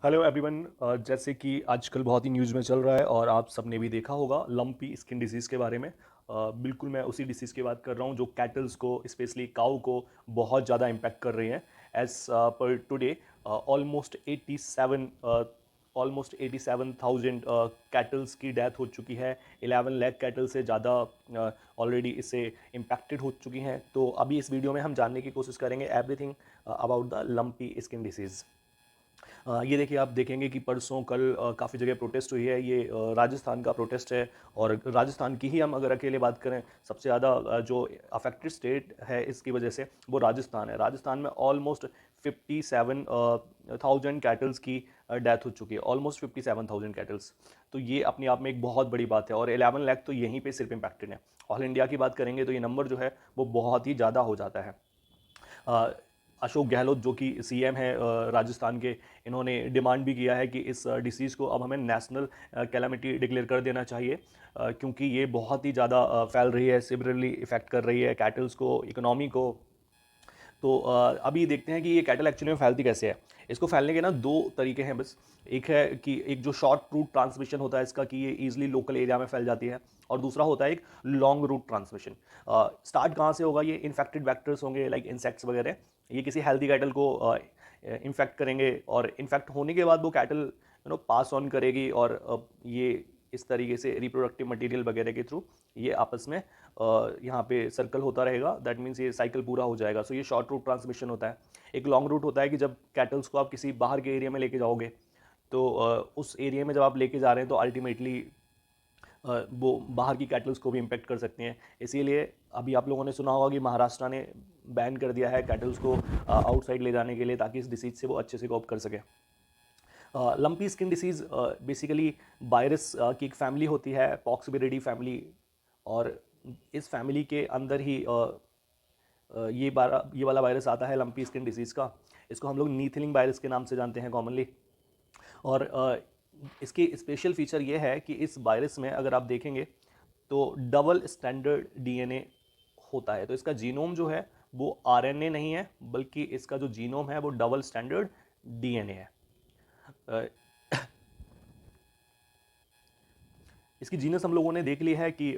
Hello everyone. जैसे कि आजकल बहुत ही न्यूज़ में चल रहा है और आप सबने भी देखा होगा लंपी स्किन डिसीज़ के बारे में। बिल्कुल मैं उसी डिसीज़ की बात कर रहा हूँ जो कैटल्स को स्पेशली काऊ को बहुत ज़्यादा इम्पैक्ट कर रही है। As per today almost 87,000 cattles की डेथ हो चुकी है। 11 लाख कैटल से ज़्यादा ऑलरेडी इससे इम्पैक्टेड हो चुकी हैं। तो अभी इस वीडियो में हम जानने की कोशिश करेंगे everything about the lumpy skin disease. ये देखिए, आप देखेंगे कि परसों कल काफ़ी जगह प्रोटेस्ट हुई है। ये राजस्थान का प्रोटेस्ट है और राजस्थान की ही हम अगर अकेले बात करें, सबसे ज़्यादा जो अफेक्टेड स्टेट है इसकी वजह से वो राजस्थान है। राजस्थान में ऑलमोस्ट 57,000 कैटल्स की डेथ हो चुकी है। ऑलमोस्ट 57,000 कैटल्स, तो ये अपने आप में एक बहुत बड़ी बात है और 11 लाख तो यहीं पे सिर्फ इम्पैक्टेड है। ऑल इंडिया की बात करेंगे तो ये नंबर जो है वो बहुत ही ज़्यादा हो जाता है। अ, अशोक गहलोत जो कि सीएम है राजस्थान के, इन्होंने डिमांड भी किया है कि इस डिसीज़ को अब हमें नेशनल कैलामिटी डिक्लेयर कर देना चाहिए, क्योंकि ये बहुत ही ज़्यादा फैल रही है, सिवियरली इफेक्ट कर रही है कैटल्स को, इकोनॉमी को। तो अभी देखते हैं कि ये कैटल एक्चुअली में फैलती कैसे है। इसको फैलने के ना दो तरीके हैं बस। एक है कि एक जो शॉर्ट रूट ट्रांसमिशन होता है इसका, कि ये ईजिली लोकल एरिया में फैल जाती है, और दूसरा होता है एक लॉन्ग रूट ट्रांसमिशन। स्टार्ट कहाँ से होगा? ये इन्फेक्टेड वैक्टर्स होंगे लाइक इंसेक्ट्स वगैरह, ये किसी हेल्दी कैटल को इन्फेक्ट करेंगे और इन्फेक्ट होने के बाद वो कैटल पास ऑन करेगी और ये इस तरीके से रिप्रोडक्टिव मटेरियल वगैरह के थ्रू ये आपस में यहाँ पे सर्कल होता रहेगा। दैट मीन्स ये साइकिल पूरा हो जाएगा। सो ये शॉर्ट रूट ट्रांसमिशन होता है। एक लॉन्ग रूट होता है कि जब कैटल्स को आप किसी बाहर के एरिया में लेके जाओगे, तो उस एरिया में जब आप लेके जा रहे हैं तो अल्टीमेटली वो बाहर की कैटल्स को भी इम्पेक्ट कर सकते हैं। इसीलिए अभी आप लोगों ने सुना होगा कि महाराष्ट्र ने बैन कर दिया है कैटल्स को आउटसाइड ले जाने के लिए, ताकि इस डिसीज से वो अच्छे से कोप कर सके। Lumpy skin disease basically virus की एक फैमिली होती है, पॉक्सविरिडी फैमिली। और इस फैमिली के अंदर ही ये वाला वायरस आता है लंपी स्किन डिसीज़ का। इसको हम लोग नीथलिंग वायरस के नाम से जानते हैं कॉमनली। और इसकी स्पेशल फीचर ये है कि इस वायरस में अगर आप देखेंगे तो डबल स्टैंडर्ड डीएनए होता है। तो इसका जीनोम जो है वो आरएनए नहीं है, बल्कि इसका जो जीनोम है वो डबल स्टैंडर्ड डीएनए है। अ, इसकी जीनस हम लोगों ने देख ली है कि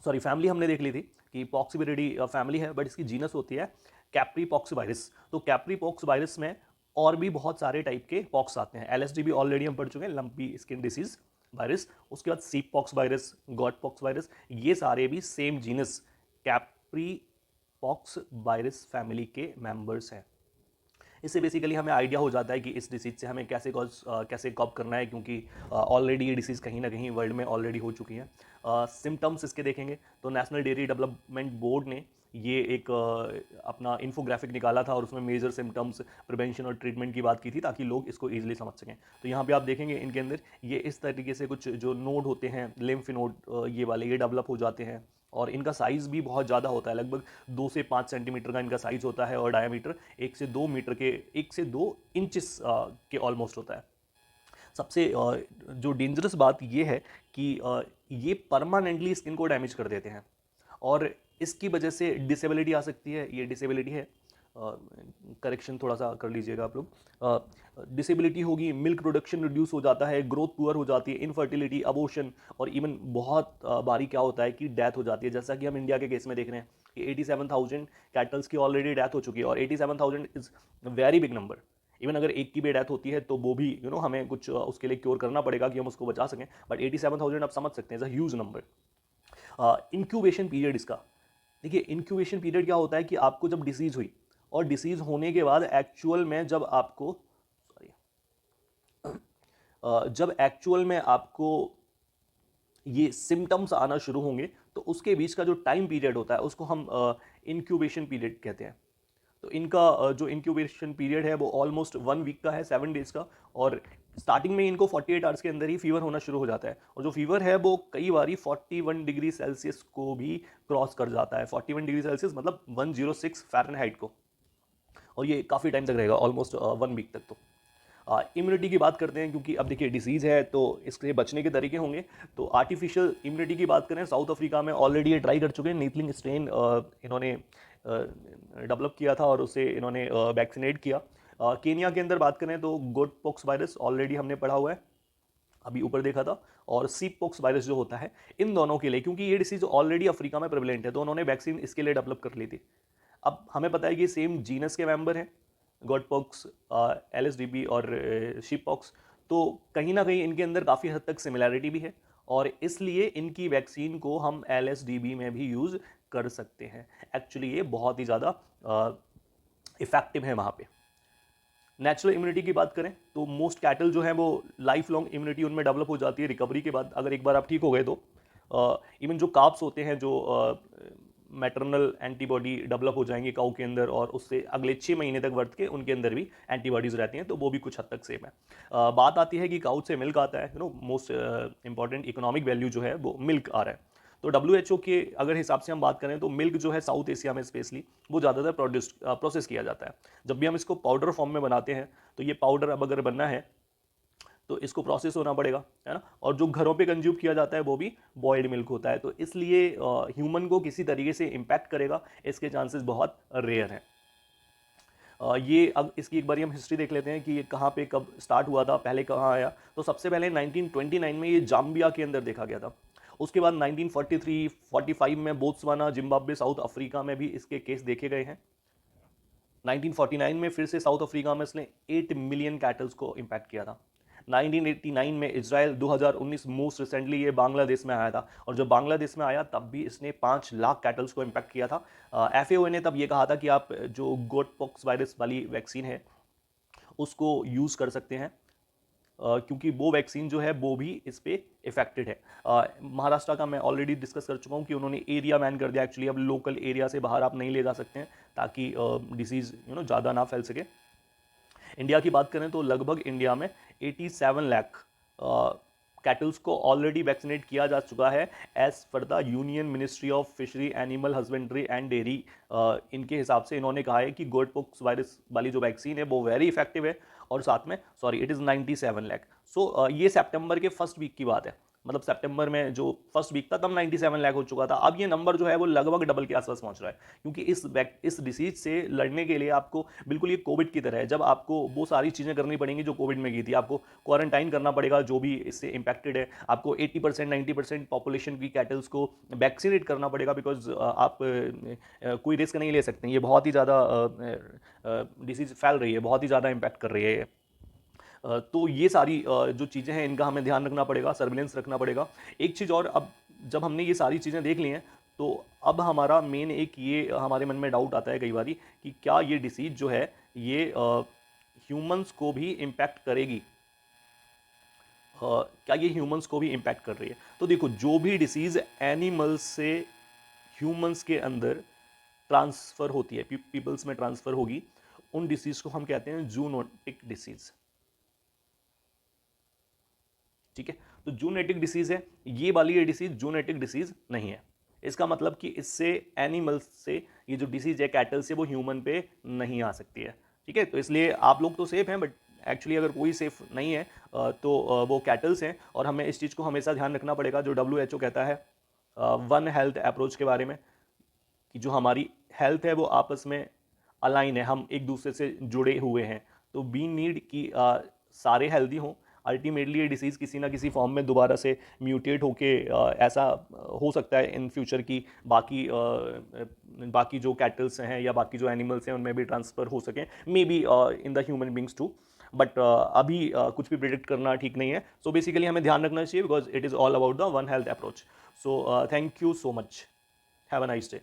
सॉरी, फैमिली हमने देख ली थी कि पॉक्सीविरिडी फैमिली है, बट इसकी जीनस होती है कैप्री पॉक्स वायरस। तो कैप्री पॉक्स वायरस में और भी बहुत सारे टाइप के पॉक्स आते हैं। एलएसडी भी ऑलरेडी हम पढ़ चुके हैं, लंपी स्किन डिसीज वायरस। उसके बाद sheep pox virus, got pox virus, ये सारे भी same genus Capri pox virus family के मेंबर्स हैं। इससे बेसिकली हमें आइडिया हो जाता है कि इस डिसीज़ से हमें कैसे कॉप करना है, क्योंकि ऑलरेडी ये डिसीज़ कहीं ना कहीं वर्ल्ड में ऑलरेडी हो चुकी है। सिम्टम्स इसके देखेंगे तो नेशनल डेयरी डेवलपमेंट बोर्ड ने ये एक अपना इन्फोग्राफिक निकाला था और उसमें मेजर सिम्टम्स, प्रिवेंशन और ट्रीटमेंट की बात की थी, ताकि लोग इसको ईजिली समझ सकें। तो यहाँ पे आप देखेंगे इनके अंदर ये इस तरीके से कुछ जो नोड होते हैं, लिम्फ नोड, ये वाले ये डेवलप हो जाते हैं। और इनका साइज़ भी बहुत ज़्यादा होता है, लगभग 2 से 5 सेंटीमीटर का इनका साइज़ होता है, और डायमीटर 1 से 2 मीटर के, 1 से 2 इंचेस के ऑलमोस्ट होता है। सबसे जो डेंजरस बात ये है कि ये परमानेंटली स्किन को डैमेज कर देते हैं, और इसकी वजह से डिसेबिलिटी आ सकती है। ये डिसेबिलिटी है, करेक्शन थोड़ा सा कर लीजिएगा आप लोग। डिसेबिलिटी होगी, मिल्क प्रोडक्शन रिड्यूस हो जाता है, ग्रोथ पुअर हो जाती है, इनफर्टिलिटी, अबॉर्शन, और इवन बहुत बारी क्या होता है कि डेथ हो जाती है। जैसा कि हम इंडिया के केस में देख रहे हैं कि 87,000 कैटल्स की ऑलरेडी डेथ हो चुकी है, और 87,000 is very big number. Even अगर एक की भी डेथ होती है तो वो भी हमें कुछ उसके लिए क्योर करना पड़ेगा कि हम उसको बचा सकें, बट 87,000 आप समझ सकते हैं, is a huge number. Incubation period इसका, देखिए इंक्यूबेशन पीरियड क्या होता है कि आपको जब डिसीज हुई, और डिसीज होने के बाद एक्चुअल में जब आपको, सॉरी, जब एक्चुअल में आपको ये सिम्टम्स आना शुरू होंगे, तो उसके बीच का जो टाइम पीरियड होता है उसको हम इंक्यूबेशन पीरियड कहते हैं। तो इनका जो इंक्यूबेशन पीरियड है वो ऑलमोस्ट 1 वीक का है, 7 डेज का। और स्टार्टिंग में इनको 48 आवर्स के अंदर ही फीवर होना शुरू हो जाता है, और जो फीवर है वो कई बार 41 डिग्री सेल्सियस को भी क्रॉस कर जाता है। 41 डिग्री सेल्सियस मतलब 106 फ़ारेनहाइट को, और ये काफ़ी टाइम तक रहेगा, ऑलमोस्ट 1 वीक तक। तो इम्यूनिटी की बात करते हैं, क्योंकि अब देखिए डिसीज़ है तो इसके बचने के तरीके होंगे। तो आर्टिफिशियल इम्यूनिटी की बात करें, साउथ अफ्रीका में ऑलरेडी ये ट्राई कर चुके हैं। नीथलिंग स्ट्रेन इन्होंने डेवलप किया था और उसे इन्होंने वैक्सीनेट किया। केनिया के अंदर बात करें तो गोट पॉक्स वायरस ऑलरेडी हमने पढ़ा हुआ है, अभी ऊपर देखा था, और सीप पॉक्स वायरस जो होता है, इन दोनों के लिए, क्योंकि ये डिसीज ऑलरेडी अफ्रीका में प्रेवलेंट है तो उन्होंने वैक्सीन इसके लिए डेवलप कर ली थी। अब हमें पता है कि सेम जीनस के मेंबर हैं, गॉट पॉक्स, LSDB और शीप पॉक्स, तो कहीं ना कहीं इनके अंदर काफ़ी हद तक सिमिलैरिटी भी है और इसलिए इनकी वैक्सीन को हम LSDB में भी यूज़ कर सकते हैं। एक्चुअली ये बहुत ही ज़्यादा इफेक्टिव है वहाँ पे। नेचुरल इम्यूनिटी की बात करें तो मोस्ट कैटल जो है वो लाइफ लॉन्ग इम्यूनिटी उनमें डेवलप हो जाती है रिकवरी के बाद। अगर एक बार आप ठीक हो गए तो इवन जो काप्स होते हैं, जो मैटरनल एंटीबॉडी डेवलप हो जाएंगे काऊ के अंदर और उससे अगले 6 महीने तक वर्त के उनके अंदर भी एंटीबॉडीज रहती हैं, तो वो भी कुछ हद तक सेम है। बात आती है कि काऊ से मिल्क आता है, मोस्ट इंपॉर्टेंट इकोनॉमिक वैल्यू जो है वो मिल्क आ रहा है। तो WHO के अगर हिसाब से हम बात करें तो मिल्क जो है साउथ एशिया में स्पेशली वो ज़्यादातर प्रोसेस किया जाता है। जब भी हम इसको पाउडर फॉर्म में बनाते हैं तो ये पाउडर अब अगर बनना है तो इसको प्रोसेस होना पड़ेगा, है ना, और जो घरों पे कंज्यूम किया जाता है वो भी बॉइल्ड मिल्क होता है, तो इसलिए ह्यूमन को किसी तरीके से इम्पैक्ट करेगा इसके चांसेस बहुत रेयर हैं। ये अब इसकी एक बार हम हिस्ट्री देख लेते हैं कि ये कहाँ पे कब स्टार्ट हुआ था, पहले कहाँ आया। तो सबसे पहले 1929 में ये जाम्बिया के अंदर देखा गया था। उसके बाद 1943, 45 में बोत्सवाना, जिम्बाब्वे, साउथ अफ्रीका में भी इसके केस देखे गए हैं। 1949 में फिर से साउथ अफ्रीका में इसने 8 मिलियन कैटल्स को इम्पैक्ट किया था। 1989 में इजराइल, 2019 मोस्ट रिसेंटली ये बांग्लादेश में आया था, और जब बांग्लादेश में आया तब भी इसने 5 लाख कैटल्स को इम्पैक्ट किया था। FAO ने तब ये कहा था कि आप जो गोट पॉक्स वायरस वाली वैक्सीन है उसको यूज़ कर सकते हैं, क्योंकि वो वैक्सीन जो है वो भी इस पर इफेक्टेड है। महाराष्ट्र का मैं ऑलरेडी डिस्कस कर चुका हूँ कि उन्होंने एरिया बैन कर दिया। एक्चुअली अब लोकल एरिया से बाहर आप नहीं ले जा सकते हैं ताकि डिसीज़ ज़्यादा ना फैल सके। इंडिया की बात करें तो लगभग इंडिया में 87 लाख कैटल्स को ऑलरेडी वैक्सीनेट किया जा चुका है as per the union ministry of fishery, animal husbandry and dairy. इनके हिसाब से इन्होंने कहा है कि गोट पॉक्स वायरस वाली जो वैक्सीन है वो वेरी इफेक्टिव है, और साथ में इट इज़ 97 लाख। सो ये सितंबर के फर्स्ट वीक की बात है, मतलब सितंबर में जो फर्स्ट वीक था तब 97 लाख हो चुका था। अब ये नंबर जो है वो लगभग डबल के आसपास पहुंच रहा है, क्योंकि इस डिसीज से लड़ने के लिए आपको बिल्कुल ये कोविड की तरह है, जब आपको वो सारी चीज़ें करनी पड़ेंगी जो कोविड में की थी। आपको क्वारंटाइन करना पड़ेगा जो भी इससे इंपैक्टेड है, आपको 80% 90% पॉपुलेशन की कैटल्स को वैक्सीनेट करना पड़ेगा, बिकॉज आप कोई रिस्क नहीं ले सकते। ये बहुत ही ज़्यादा डिसीज फैल रही है, बहुत ही ज़्यादा इम्पैक्ट कर रही है। तो ये सारी जो चीज़ें हैं इनका हमें ध्यान रखना पड़ेगा, सर्विलेंस रखना पड़ेगा। एक चीज़ और, अब जब हमने ये सारी चीज़ें देख ली हैं तो अब हमारा मेन एक ये हमारे मन में डाउट आता है कई बार कि क्या ये डिसीज जो है ये ह्यूमंस को भी इम्पैक्ट करेगी, क्या ये ह्यूमंस को भी इम्पैक्ट कर रही है। तो देखो, जो भी डिसीज़ एनिमल्स से ह्यूमंस के अंदर ट्रांसफ़र होती है, पीपल्स में ट्रांसफ़र होगी, उन डिसीज़ को हम कहते हैं जूनोटिक डिसीज़। ठीक है, तो जूनेटिक डिसीज है ये वाली, ये डिसीज जूनेटिक डिसीज नहीं है। इसका मतलब कि इससे एनिमल्स से ये जो डिसीज है कैटल से वो ह्यूमन पे नहीं आ सकती है। ठीक है, तो इसलिए आप लोग तो सेफ हैं, बट एक्चुअली अगर कोई सेफ नहीं है तो वो कैटल्स हैं, और हमें इस चीज़ को हमेशा ध्यान रखना पड़ेगा जो WHO कहता है वन हेल्थ अप्रोच के बारे में, कि जो हमारी हेल्थ है वो आपस में अलाइन है, हम एक दूसरे से जुड़े हुए हैं। तो वी नीड कि सारे हेल्दी हों। अल्टीमेटली ये डिसीज़ किसी ना किसी फॉर्म में दोबारा से म्यूटेट होके ऐसा हो सकता है इन फ्यूचर की बाकी जो कैटल्स हैं या बाकी जो एनिमल्स हैं उनमें भी ट्रांसफ़र हो सकें, maybe in the human beings too. But अभी कुछ भी प्रिडिक्ट करना ठीक नहीं है। सो बेसिकली हमें ध्यान रखना चाहिए, because it is all about the one health approach. So thank you so much, have a nice day.